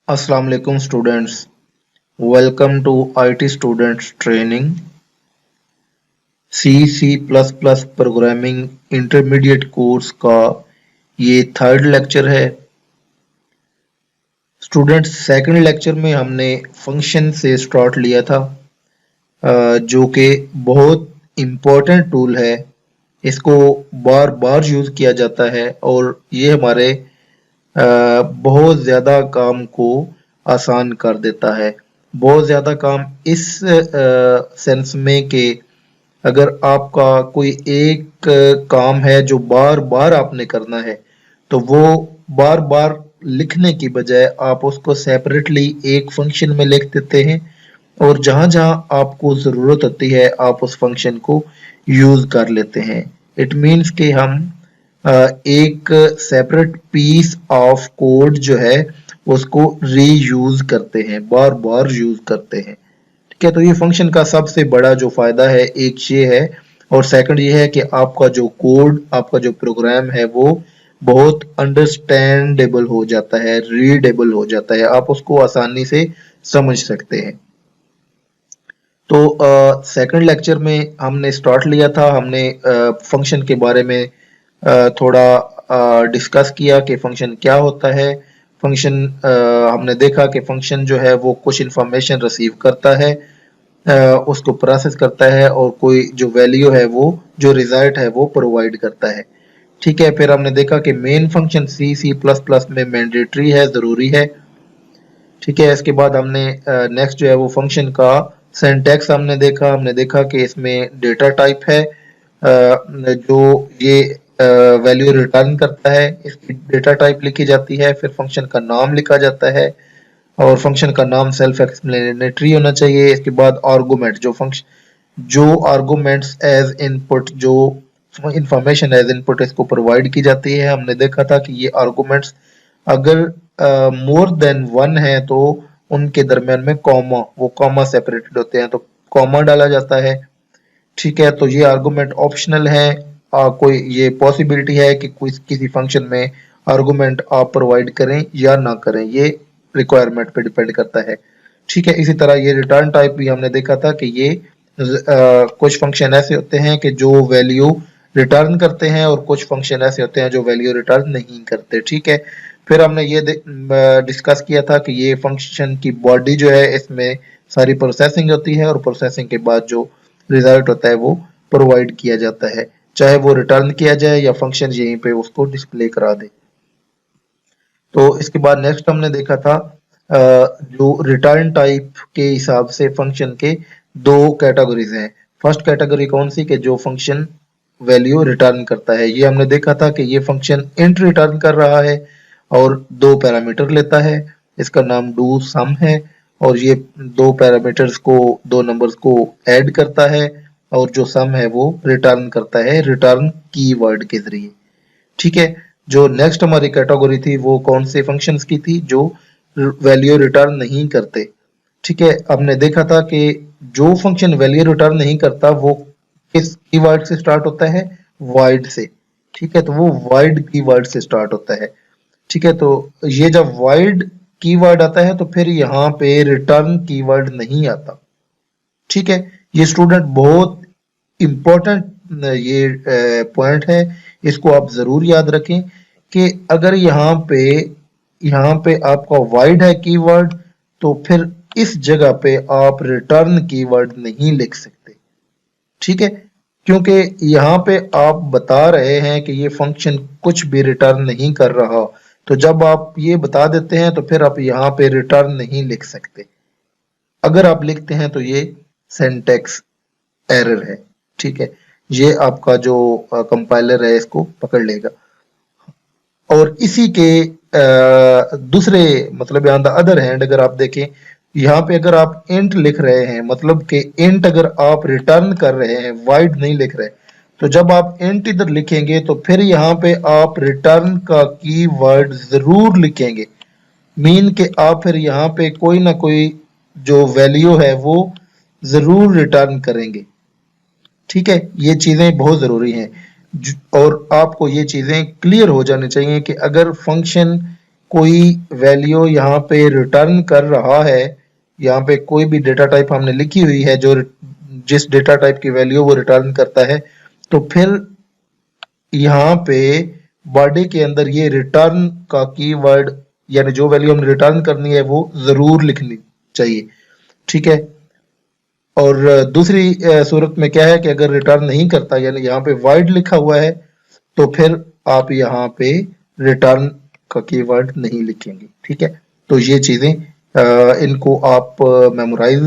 Assalamu alaikum students. Welcome to IT Students Training C++ programming intermediate course का ये third lecture है। Students, second lecture में हमने function से स्टार्ट लिया था, जो कि बहुत इम्पोर्टेंट टूल है। इसको बार बार यूज़ किया जाता है और ये हमारे बहुत ज़्यादा काम को आसान कर देता है। बहुत ज़्यादा काम इस सेंस में कि अगर आपका कोई एक काम है जो बार बार आपने करना है, तो वो बार बार लिखने की बजाय आप उसको सेपरेटली एक फंक्शन में लिख देते हैं और जहां जहां आपको ज़रूरत होती है आप उस फंक्शन को यूज़ कर लेते हैं। इट मीन्स कि हम एक सेपरेट पीस ऑफ कोड जो है उसको रीयूज करते हैं, बार बार यूज करते हैं। ठीक है, तो ये फंक्शन का सबसे बड़ा जो फायदा है एक ये है, और सेकंड ये है कि आपका जो कोड, आपका जो प्रोग्राम है वो बहुत अंडरस्टैंडेबल हो जाता है, रीडेबल हो जाता है, आप उसको आसानी से समझ सकते हैं। तो सेकंड लेक्चर में हमने स्टार्ट लिया था, हमने फंक्शन के बारे में थोड़ा डिस्कस किया कि फंक्शन क्या होता है। फंक्शन हमने देखा कि फंक्शन जो है वो कुछ इंफॉर्मेशन रिसीव करता है, उसको प्रोसेस करता है और कोई जो वैल्यू है वो जो रिजल्ट है वो प्रोवाइड करता है। ठीक है, फिर हमने देखा कि मेन फंक्शन C++ में मैंडेटरी है, ज़रूरी है। ठीक है, इसके बाद हमने नेक्स्ट जो है वो फंक्शन का सिंटैक्स हमने देखा कि इसमें डेटा टाइप है, जो ये वैल्यू रिटर्न करता है, इसकी डेटा टाइप लिखी जाती है। फिर फंक्शन का नाम लिखा जाता है और फंक्शन का नाम सेल्फ एक्सप्लेनेटरी होना चाहिए। इसके बाद आर्गुमेंट, जो आर्गुमेंट्स एज इनपुट, जो इंफॉर्मेशन एज इनपुट इसको प्रोवाइड की जाती है। हमने देखा था कि ये आर्गुमेंट्स अगर मोर देन वन है तो उनके दरमियान में कॉमा, वो कॉमा सेपरेटेड होते हैं तो कॉमा डाला जाता है। ठीक है, तो ये आर्गुमेंट ऑप्शनल है। कोई ये पॉसिबिलिटी है कि कोई किसी फंक्शन में आर्गुमेंट आप प्रोवाइड करें या ना करें, ये रिक्वायरमेंट पे डिपेंड करता है। ठीक है, इसी तरह ये रिटर्न टाइप भी हमने देखा था कि ये कुछ फंक्शन ऐसे होते हैं कि जो वैल्यू रिटर्न करते हैं और कुछ फंक्शन ऐसे होते हैं जो वैल्यू रिटर्न नहीं करते। ठीक है, फिर हमने ये डिस्कस किया था कि ये फंक्शन की बॉडी जो है इसमें सारी प्रोसेसिंग होती है और प्रोसेसिंग के बाद जो रिजल्ट होता है वो प्रोवाइड किया जाता है, चाहे वो रिटर्न किया जाए या फंक्शन यहीं पे उसको डिस्प्ले करा दे। तो इसके बाद नेक्स्ट हमने देखा था जो रिटर्न टाइप के हिसाब से फंक्शन के दो कैटेगरीज हैं। फर्स्ट कैटेगरी कौन सी, कि जो फंक्शन वैल्यू रिटर्न करता है। ये हमने देखा था कि ये फंक्शन इंट रिटर्न कर रहा है और दो पैरामीटर लेता है, इसका नाम डू सम है, और ये दो पैरामीटर्स को, दो नंबर्स को ऐड करता है और जो सम है वो रिटर्न करता है रिटर्न कीवर्ड के जरिए। ठीक है, जो नेक्स्ट हमारी कैटेगरी थी वो कौन से फंक्शंस की थी, जो वैल्यू रिटर्न नहीं करते। ठीक है, हमने देखा था कि जो फंक्शन वैल्यू रिटर्न नहीं करता वो किस कीवर्ड से स्टार्ट होता है, वॉइड से। ठीक है, तो वो वॉइड कीवर्ड से स्टार्ट होता है। ठीक है, तो ये जब वॉइड कीवर्ड आता है तो फिर यहाँ पे रिटर्न कीवर्ड नहीं आता। ठीक है, ये स्टूडेंट बहुत इंपॉर्टेंट ये पॉइंट है, इसको आप जरूर याद रखें कि अगर यहाँ पे आपका वाइड है कीवर्ड तो फिर इस जगह पे आप रिटर्न कीवर्ड नहीं लिख सकते। ठीक है, क्योंकि यहाँ पे आप बता रहे हैं कि ये फंक्शन कुछ भी रिटर्न नहीं कर रहा, तो जब आप ये बता देते हैं तो फिर आप यहाँ पे रिटर्न नहीं लिख सकते। अगर आप लिखते हैं तो ये सिंटैक्स एरर है। ठीक है, ये आपका जो कंपाइलर है इसको पकड़ लेगा। और इसी के दूसरे मतलब ऑन द अदर हैंड अगर आप देखें, यहाँ पे अगर आप इंट लिख रहे हैं, मतलब कि इंट अगर आप रिटर्न कर रहे हैं, वाइड नहीं लिख रहे, तो जब आप इंट इधर लिखेंगे तो फिर यहाँ पे आप रिटर्न का कीवर्ड जरूर लिखेंगे। मीन के आप फिर यहाँ पे कोई ना कोई जो वैल्यू है वो जरूर रिटर्न करेंगे। ठीक है, ये चीजें बहुत जरूरी हैं और आपको ये चीजें क्लियर हो जानी चाहिए कि अगर फंक्शन कोई वैल्यू यहाँ पे रिटर्न कर रहा है, यहाँ पे कोई भी डेटा टाइप हमने लिखी हुई है जो जिस डेटा टाइप की वैल्यू वो रिटर्न करता है, तो फिर यहाँ पे बॉडी के अंदर ये रिटर्न का कीवर्ड यानी जो वैल्यू हमने रिटर्न करनी है वो जरूर लिखनी चाहिए। ठीक है। और दूसरी सूरत में क्या है कि अगर रिटर्न नहीं करता यानी यहाँ पे वाइड लिखा हुआ है, तो फिर आप यहाँ पे रिटर्न का कीवर्ड नहीं लिखेंगे। ठीक है। तो ये चीजें इनको आप मेमोराइज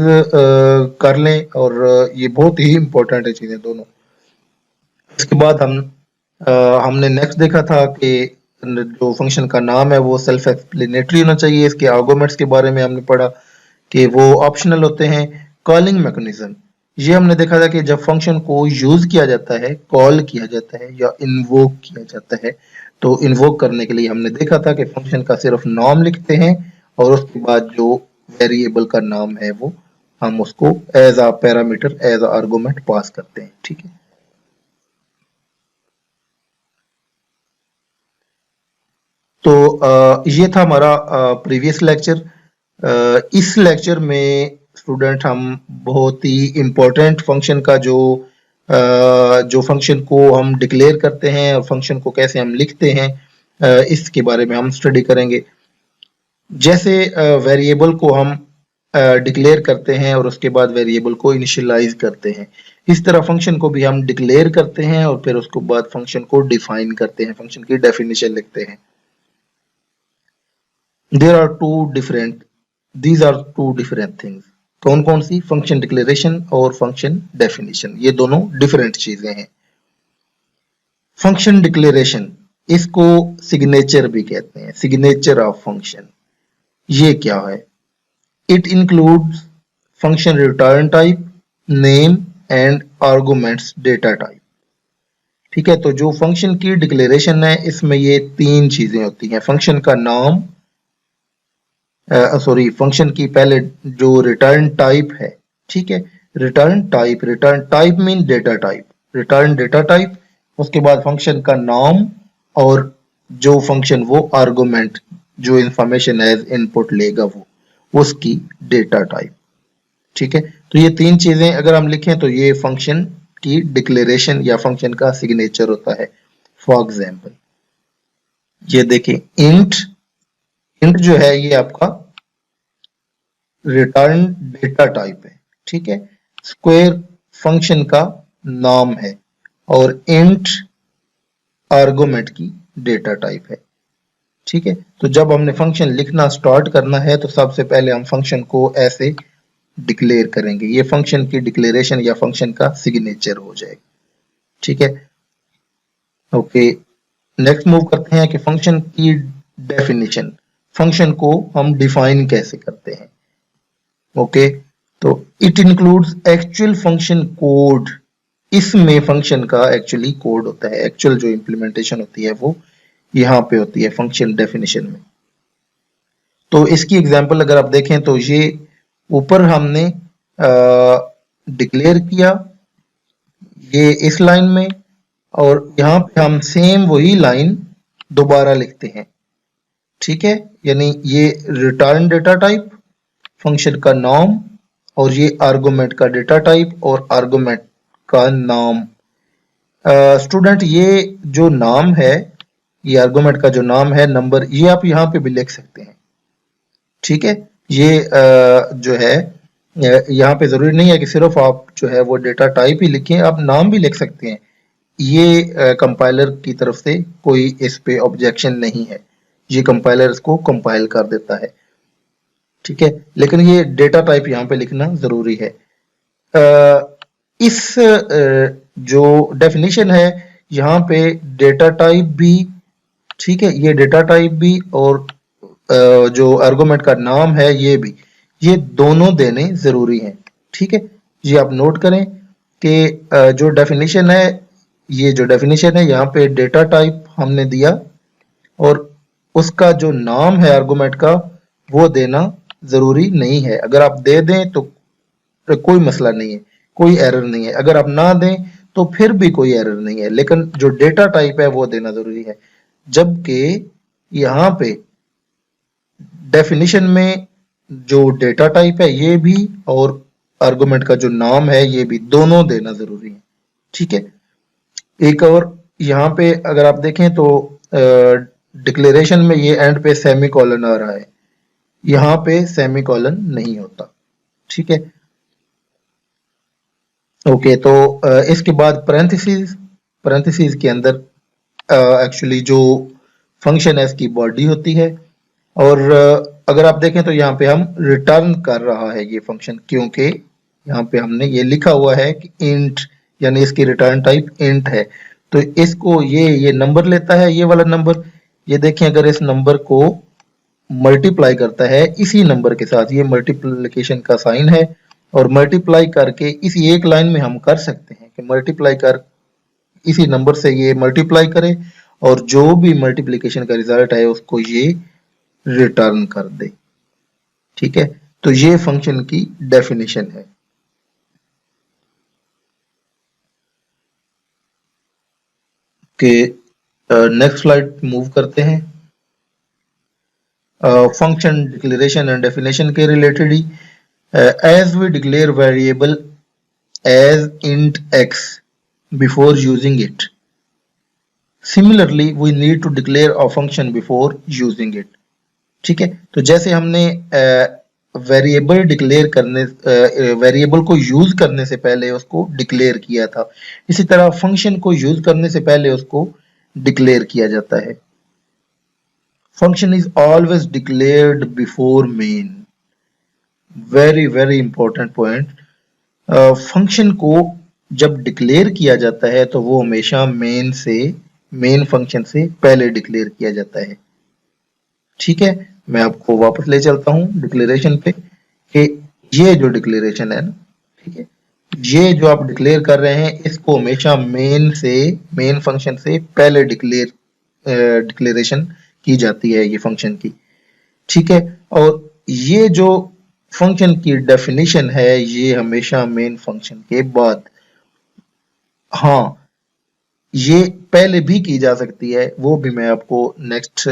कर लें, और ये बहुत ही इंपॉर्टेंट है चीजें दोनों। इसके बाद हमने नेक्स्ट देखा था कि जो फंक्शन का नाम है वो सेल्फ एक्सप्लेनेटरी होना चाहिए। इसके आर्गुमेंट्स के बारे में हमने पढ़ा कि वो ऑप्शनल होते हैं। कॉलिंग मैकेनिज्म, ये हमने देखा था कि जब फंक्शन को यूज किया जाता है, कॉल किया जाता है या इन्वोक किया जाता है, तो इन्वोक करने के लिए हमने देखा था कि फंक्शन का सिर्फ नाम लिखते हैं और उसके बाद जो वेरिएबल का नाम है वो हम उसको as a parameter, as a argument pass करते हैं। ठीक है। तो ये था हमारा प्रीवियस लेक्चर। इस लेक्चर में स्टूडेंट हम बहुत ही इम्पोर्टेंट फंक्शन का जो फंक्शन को हम डिक्लेयर करते हैं और फंक्शन को कैसे हम लिखते हैं, इसके बारे में हम स्टडी करेंगे। जैसे वेरिएबल को हम डिक्लेयर करते हैं और उसके बाद वेरिएबल को इनिशियलाइज करते हैं, इस तरह फंक्शन को भी हम डिक्लेयर करते हैं और फिर उसके बाद फंक्शन को डिफाइन करते हैं, फंक्शन की डेफिनेशन लिखते हैं। There are these are two different things। कौन कौन सी? फंक्शन डिक्लेरेशन और फंक्शन डेफिनेशन, ये दोनों डिफरेंट चीजें हैं। फंक्शन डिक्लेरेशन, इसको सिग्नेचर भी कहते हैं, सिग्नेचर ऑफ फंक्शन। ये क्या है? It includes function return type, name and arguments data type. ठीक है। तो जो फंक्शन की डिक्लेरेशन है इसमें ये तीन चीजें होती हैं। फंक्शन का नाम, फंक्शन की पहले जो रिटर्न टाइप है। ठीक है। Return type mean data type, return data type. उसके बाद फंक्शन का नाम और जो फंक्शन वो आर्गुमेंट जो इंफॉर्मेशन एज इनपुट लेगा वो उसकी डेटा टाइप। ठीक है। तो ये तीन चीजें अगर हम लिखें तो ये फंक्शन की डिक्लेरेशन या फंक्शन का सिग्नेचर होता है। फॉर एग्जाम्पल ये देखें, इंट जो है ये आपका रिटर्न डेटा टाइप है। ठीक है। स्क्वायर फंक्शन का नाम है और इंट आर्गुमेंट की डेटा टाइप है। ठीक है। तो जब हमने फंक्शन लिखना स्टार्ट करना है तो सबसे पहले हम फंक्शन को ऐसे डिक्लेयर करेंगे, ये फंक्शन की डिक्लेरेशन या फंक्शन का सिग्नेचर हो जाएगा। ठीक है। ओके, नेक्स्ट मूव करते हैं कि फंक्शन की डेफिनेशन, फंक्शन को हम डिफाइन कैसे करते हैं। ओके, तो it includes actual function code. इसमें फंक्शन का एक्चुअली कोड होता है, एक्चुअल जो इंप्लीमेंटेशन होती है वो यहाँ पे होती है फंक्शन डेफिनेशन में। तो इसकी एग्जांपल अगर आप देखें तो ये ऊपर हमने डिक्लेयर किया ये इस लाइन में, और यहाँ पे हम सेम वही लाइन दोबारा लिखते हैं। ठीक है। यानी ये रिटर्न डेटा टाइप, फंक्शन का नाम और ये आर्गुमेंट का डेटा टाइप और आर्गुमेंट का नाम। स्टूडेंट ये जो नाम है, ये आर्गुमेंट का जो नाम है नंबर, ये आप यहाँ पे भी लिख सकते हैं। ठीक है। ये जो है यहाँ पे जरूरी नहीं है कि सिर्फ आप जो है वो डेटा टाइप ही लिखें, आप नाम भी लिख सकते हैं। ये कंपाइलर की तरफ से कोई इस पे ऑब्जेक्शन नहीं है, ये कंपाइलर इसको कंपाइल कर देता है। ठीक है। लेकिन ये डेटा टाइप यहाँ पे लिखना जरूरी है। इस जो डेफिनेशन है यहाँ पे डेटा टाइप भी, ठीक है, ये डेटा टाइप भी और जो आर्गुमेंट का नाम है ये भी, ये दोनों देने जरूरी हैं। ठीक है। ये आप नोट करें कि जो डेफिनेशन है, ये जो डेफिनेशन है यहाँ पे डेटा टाइप हमने दिया और उसका जो नाम है आर्गुमेंट का वो देना जरूरी नहीं है। अगर आप दे दें तो कोई मसला नहीं है, कोई एरर नहीं है। अगर आप ना दें तो फिर भी कोई एरर नहीं है, लेकिन जो डेटा टाइप है वो देना जरूरी है। जबकि यहाँ पे डेफिनेशन में जो डेटा टाइप है ये भी, और आर्गुमेंट का जो नाम है ये भी, दोनों देना जरूरी है। ठीक है, एक और यहाँ पे अगर आप देखें तो डिक्लेरेशन में ये एंड पे सेमी कॉलन आ रहा है, यहाँ पे सेमी कॉलन नहीं होता। ठीक है, ओके। तो इसके बाद पैरेंथेसिस के अंदर एक्चुअली जो फंक्शन है इसकी बॉडी होती है, और अगर आप देखें तो यहाँ पे हम रिटर्न कर रहा है ये फंक्शन, क्योंकि यहाँ पे हमने ये लिखा हुआ है कि इंट, यानी इसकी रिटर्न टाइप इंट है। तो इसको ये नंबर लेता है, ये वाला नंबर। ये देखें, अगर इस नंबर को मल्टीप्लाई करता है इसी नंबर के साथ, ये मल्टीप्लिकेशन का साइन है, और मल्टीप्लाई करके इसी एक लाइन में हम कर सकते हैं कि मल्टीप्लाई कर इसी नंबर से ये मल्टीप्लाई करे, और जो भी मल्टीप्लिकेशन का रिजल्ट है उसको ये रिटर्न कर दे। ठीक है, तो ये फंक्शन की डेफिनेशन है। कि नेक्स्ट स्लाइड मूव करते हैं। फंक्शन डिक्लेरेशन एंड डेफिनेशन के रिलेटेड ही, as we declare variable as int x before using it, similarly we need to declare a function before using it. ठीक है, तो जैसे हमने वेरिएबल डिक्लेयर करने, वेरिएबल को यूज करने से पहले उसको डिक्लेयर किया था, इसी तरह फंक्शन को यूज करने से पहले उसको डिक्लेयर किया जाता है। Function is always declared before main, very very important point. Function को जब डिक्लेयर किया जाता है तो वो हमेशा मेन फंक्शन से पहले डिक्लेयर किया जाता है। ठीक है, मैं आपको वापस ले चलता हूं डिक्लेरेशन पे, कि ये जो डिक्लेरेशन है ना, ठीक है, ये जो आप डिक्लेयर कर रहे हैं इसको हमेशा मेन फंक्शन से पहले डिक्लेरेशन की जाती है ये फंक्शन की। ठीक है, और ये जो फंक्शन की डेफिनेशन है ये हमेशा मेन फंक्शन के बाद। हाँ, ये पहले भी की जा सकती है, वो भी मैं आपको नेक्स्ट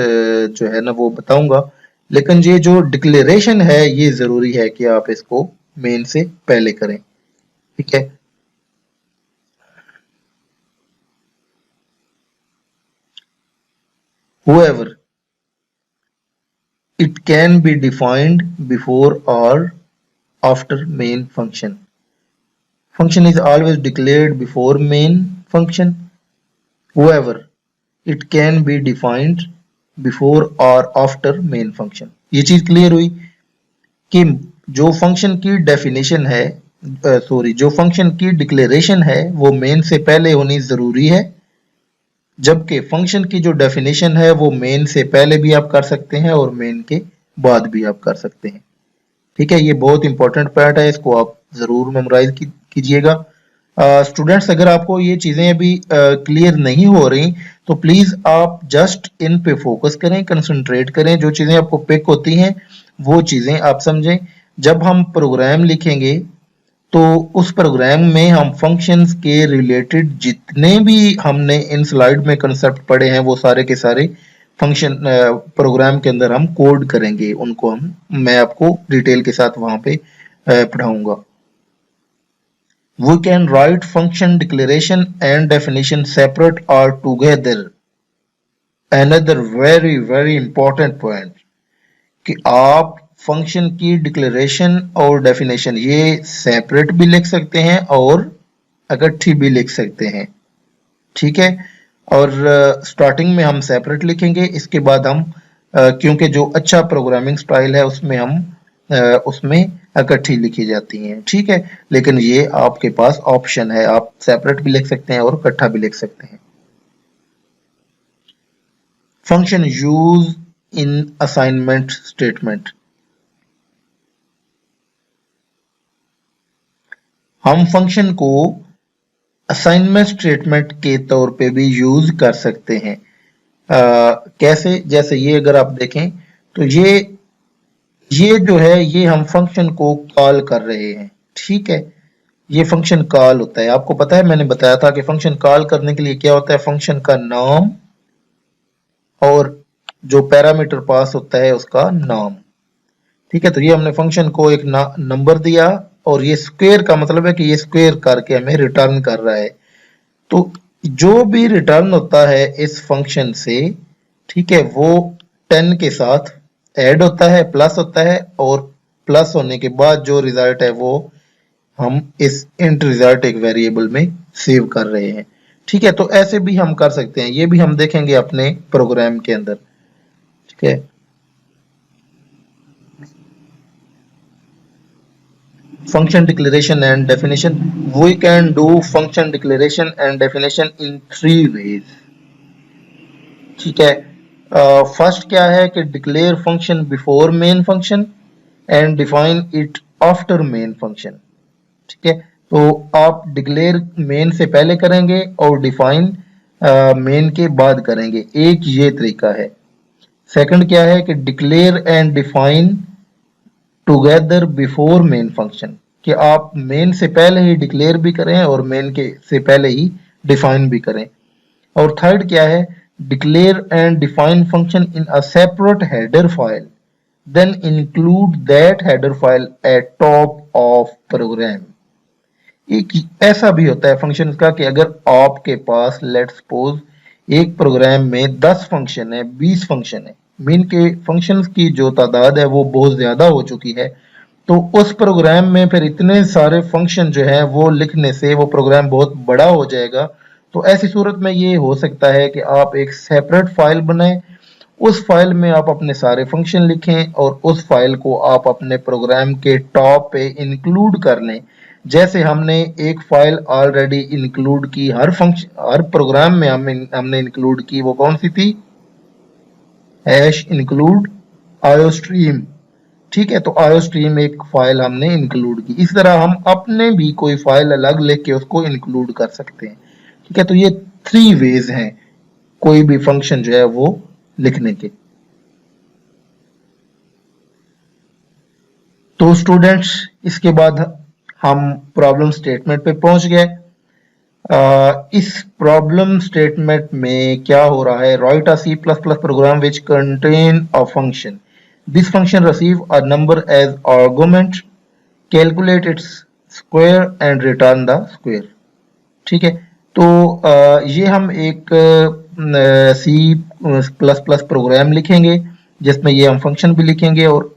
जो है ना वो बताऊंगा, लेकिन ये जो डिक्लेरेशन है ये जरूरी है कि आप इसको मेन से पहले करें। ठीक है, whoever it can be defined before or after main function. Function is always declared before main function. However, it can be defined before or after main function. ये चीज क्लियर हुई कि जो फंक्शन की डेफिनेशन है, जो फंक्शन की declaration है वो मेन से पहले होनी जरूरी है, जबकि फंक्शन की जो डेफिनेशन है वो मेन से पहले भी आप कर सकते हैं और मेन के बाद भी आप कर सकते हैं। ठीक है, ये बहुत इंपॉर्टेंट पॉइंट है, इसको आप जरूर मेमोराइज कीजिएगा। स्टूडेंट्स, अगर आपको ये चीजें अभी क्लियर नहीं हो रही तो प्लीज आप जस्ट इन पे फोकस करें, कंसंट्रेट करें, जो चीजें आपको पिक होती हैं वो चीजें आप समझें। जब हम प्रोग्राम लिखेंगे तो उस प्रोग्राम में हम फंक्शंस के रिलेटेड जितने भी हमने इन स्लाइड में कंसेप्ट पढ़े हैं वो सारे के सारे फंक्शन प्रोग्राम के अंदर हम कोड करेंगे, उनको मैं आपको डिटेल के साथ वहां पे पढ़ाऊंगा। We can write function declaration and definition separate or together. Another very very important point कि आप फंक्शन की डिक्लेरेशन और डेफिनेशन ये सेपरेट भी लिख सकते हैं और इकट्ठी भी लिख सकते हैं। ठीक है, और स्टार्टिंग में हम सेपरेट लिखेंगे, इसके बाद हम क्योंकि जो अच्छा प्रोग्रामिंग स्टाइल है उसमें इकट्ठी लिखी जाती हैं। ठीक है, लेकिन ये आपके पास ऑप्शन है, आप सेपरेट भी लिख सकते हैं और इकट्ठा भी लिख सकते हैं। Function use in assignment statement, हम फंक्शन को असाइनमेंट स्टेटमेंट के तौर पे भी यूज कर सकते हैं। कैसे? जैसे ये अगर आप देखें तो ये जो है ये हम फंक्शन को कॉल कर रहे हैं। ठीक है, ये फंक्शन कॉल होता है, आपको पता है मैंने बताया था कि फंक्शन कॉल करने के लिए क्या होता है, फंक्शन का नाम और जो पैरामीटर पास होता है उसका नाम। ठीक है, तो ये हमने फंक्शन को एक नंबर दिया और ये स्क्वायर का मतलब है कि ये स्क्वायर करके हमें रिटर्न कर रहा है। तो जो भी रिटर्न होता है इस फंक्शन से, ठीक है, वो 10 के साथ ऐड होता है, प्लस होता है, और प्लस होने के बाद जो रिजल्ट है वो हम इस इंट रिजल्ट एक वेरिएबल में सेव कर रहे हैं। ठीक है, तो ऐसे भी हम कर सकते हैं, ये भी हम देखेंगे अपने प्रोग्राम के अंदर। ठीक है, function declaration and definition, we can do function declaration and definition in 3 ways। ठीक है, फर्स्ट क्या है कि declare function before main function and define it after main function. ठीक है, तो आप डिक्लेयर मेन से पहले करेंगे और डिफाइन मेन के बाद करेंगे, एक ये तरीका है। सेकंड क्या है कि declare and define together before main function, कि आप मेन से पहले ही डिक्लेयर भी करें और मेन के से पहले ही डिफाइन भी करें। और थर्ड क्या है, declare and define function in a separate header file, then include that header file at top of program. एक ऐसा भी होता है फंक्शन का कि अगर आपके पास लेट्स सपोज एक प्रोग्राम में 10 फंक्शन है, 20 फंक्शन है, मीन के फंक्शंस की जो तादाद है वो बहुत ज्यादा हो चुकी है, तो उस प्रोग्राम में फिर इतने सारे फंक्शन जो है वो लिखने से वो प्रोग्राम बहुत बड़ा हो जाएगा। तो ऐसी सूरत में ये हो सकता है कि आप एक सेपरेट फाइल बनाएं, उस फाइल में आप अपने सारे फंक्शन लिखें और उस फाइल को आप अपने प्रोग्राम के टॉप पे इंक्लूड कर लें। जैसे हमने एक फाइल ऑलरेडी इंक्लूड की, हर प्रोग्राम में हमने इंक्लूड की, वो कौन सी थी, हैश इंक्लूड आयोस्ट्रीम। ठीक है, तो आयोस्ट्रीम एक फाइल हमने इंक्लूड की। इस तरह हम अपने भी कोई फाइल अलग लिख के उसको इंक्लूड कर सकते हैं। ठीक है, तो ये 3 वेज हैं कोई भी फंक्शन जो है वो लिखने के। तो स्टूडेंट्स, इसके बाद हम प्रॉब्लम स्टेटमेंट पे पहुंच गए। इस प्रॉब्लम स्टेटमेंट में क्या हो रहा है, write a C plus plus program which contain a function, this function receive a number as argument, calculate its square and return the square. ठीक है, तो ये हम एक सी प्लस प्लस प्रोग्राम लिखेंगे जिसमें ये हम फंक्शन भी लिखेंगे, और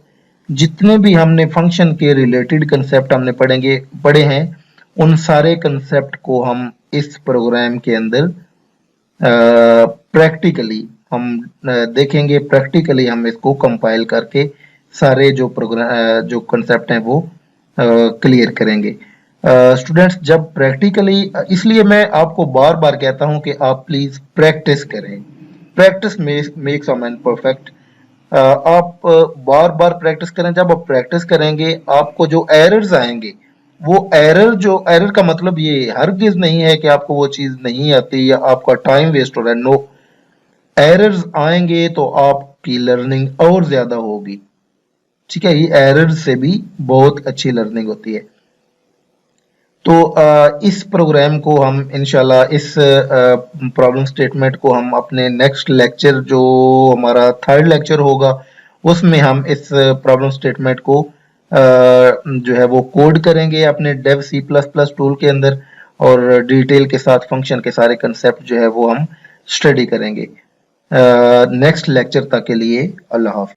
जितने भी हमने फंक्शन के रिलेटेड कंसेप्ट हमने पढ़े हैं, उन सारे कंसेप्ट को हम इस प्रोग्राम के अंदर प्रैक्टिकली हम देखेंगे, प्रैक्टिकली हम इसको कंपाइल करके सारे जो प्रोग्राम जो कंसेप्ट हैं वो क्लियर करेंगे। स्टूडेंट्स, जब प्रैक्टिकली, इसलिए मैं आपको बार बार कहता हूं कि आप प्लीज प्रैक्टिस करें, practice makes a man perfect. आप बार बार प्रैक्टिस करें, जब आप प्रैक्टिस करेंगे आपको जो एरर्स आएंगे, वो एरर का मतलब ये हरगिज नहीं है कि आपको वो चीज नहीं आती या आपका टाइम वेस्ट हो रहा है, नो, एरर्स आएंगे तो आपकी लर्निंग और ज्यादा होगी। ठीक है, ये एरर्स से भी बहुत अच्छी लर्निंग होती है। तो इस प्रोग्राम को हम इंशाल्लाह, इस प्रॉब्लम स्टेटमेंट को हम अपने नेक्स्ट लेक्चर, जो हमारा 3rd लेक्चर होगा, उसमें हम इस प्रॉब्लम स्टेटमेंट को जो है वो कोड करेंगे अपने Dev C plus plus tool के अंदर, और डिटेल के साथ फंक्शन के सारे कंसेप्ट जो है वो हम स्टडी करेंगे। नेक्स्ट लेक्चर तक के लिए अल्लाह हाफ़िज़।